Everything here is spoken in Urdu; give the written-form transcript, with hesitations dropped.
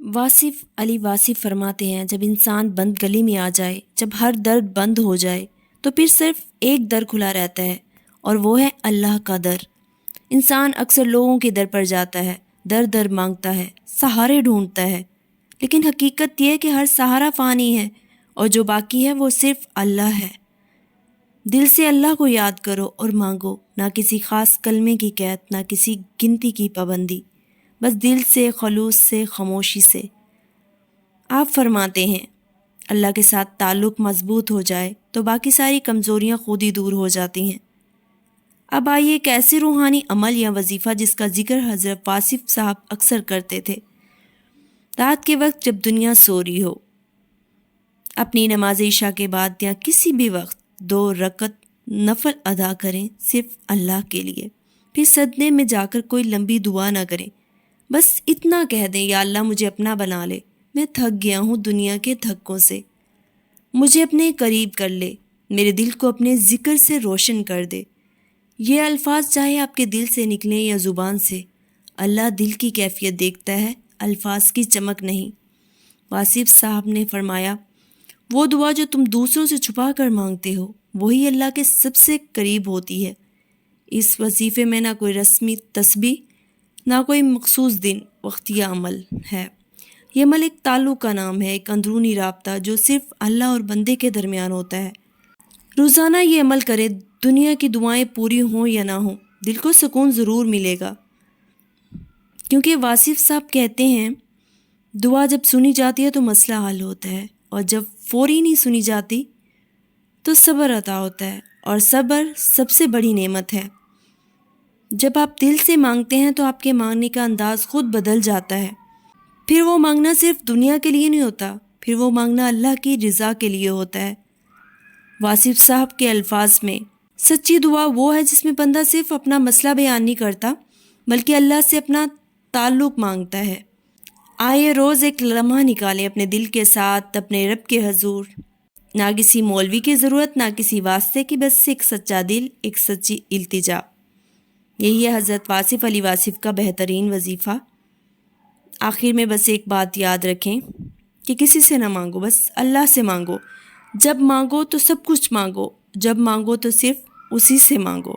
واصف علی واصف فرماتے ہیں، جب انسان بند گلی میں آ جائے، جب ہر در بند ہو جائے تو پھر صرف ایک در کھلا رہتا ہے، اور وہ ہے اللہ کا در۔ انسان اکثر لوگوں کے در پر جاتا ہے، در در مانگتا ہے، سہارے ڈھونڈتا ہے، لیکن حقیقت یہ ہے کہ ہر سہارا فانی ہے، اور جو باقی ہے وہ صرف اللہ ہے۔ دل سے اللہ کو یاد کرو اور مانگو، نہ کسی خاص کلمے کی قید، نہ کسی گنتی کی پابندی، بس دل سے، خلوص سے، خاموشی سے۔ آپ فرماتے ہیں اللہ کے ساتھ تعلق مضبوط ہو جائے تو باقی ساری کمزوریاں خود ہی دور ہو جاتی ہیں۔ اب آئیے ایک ایسے روحانی عمل یا وظیفہ جس کا ذکر حضرت واصف صاحب اکثر کرتے تھے۔ رات کے وقت جب دنیا سو رہی ہو، اپنی نماز عشاء کے بعد یا کسی بھی وقت 2 رکعت نفل ادا کریں، صرف اللہ کے لیے۔ پھر سجدے میں جا کر کوئی لمبی دعا نہ کریں، بس اتنا کہہ دیں، یا اللہ مجھے اپنا بنا لے، میں تھک گیا ہوں دنیا کے دھکوں سے، مجھے اپنے قریب کر لے، میرے دل کو اپنے ذکر سے روشن کر دے۔ یہ الفاظ چاہے آپ کے دل سے نکلیں یا زبان سے، اللہ دل کی کیفیت دیکھتا ہے، الفاظ کی چمک نہیں۔ واصف صاحب نے فرمایا، وہ دعا جو تم دوسروں سے چھپا کر مانگتے ہو وہی اللہ کے سب سے قریب ہوتی ہے۔ اس وظیفے میں نہ کوئی رسمی تسبیح، نہ کوئی مخصوص دن وقتیہ عمل ہے۔ یہ عمل ایک تعلق کا نام ہے، ایک اندرونی رابطہ جو صرف اللہ اور بندے کے درمیان ہوتا ہے۔ روزانہ یہ عمل کرے، دنیا کی دعائیں پوری ہوں یا نہ ہوں، دل کو سکون ضرور ملے گا، کیونکہ واصف صاحب کہتے ہیں دعا جب سنی جاتی ہے تو مسئلہ حل ہوتا ہے، اور جب فوری نہیں سنی جاتی تو صبر عطا ہوتا ہے، اور صبر سب سے بڑی نعمت ہے۔ جب آپ دل سے مانگتے ہیں تو آپ کے مانگنے کا انداز خود بدل جاتا ہے۔ پھر وہ مانگنا صرف دنیا کے لیے نہیں ہوتا، پھر وہ مانگنا اللہ کی رضا کے لیے ہوتا ہے۔ واصف صاحب کے الفاظ میں سچی دعا وہ ہے جس میں بندہ صرف اپنا مسئلہ بیان نہیں کرتا بلکہ اللہ سے اپنا تعلق مانگتا ہے۔ آئیے روز ایک لمحہ نکالیں اپنے دل کے ساتھ اپنے رب کے حضور، نہ کسی مولوی کی ضرورت، نہ کسی واسطے کی، بس ایک سچا دل، ایک سچی التجا۔ یہی ہے حضرت واصف علی واصف کا بہترین وظیفہ۔ آخر میں بس ایک بات یاد رکھیں کہ کسی سے نہ مانگو، بس اللہ سے مانگو۔ جب مانگو تو سب کچھ مانگو، جب مانگو تو صرف اسی سے مانگو۔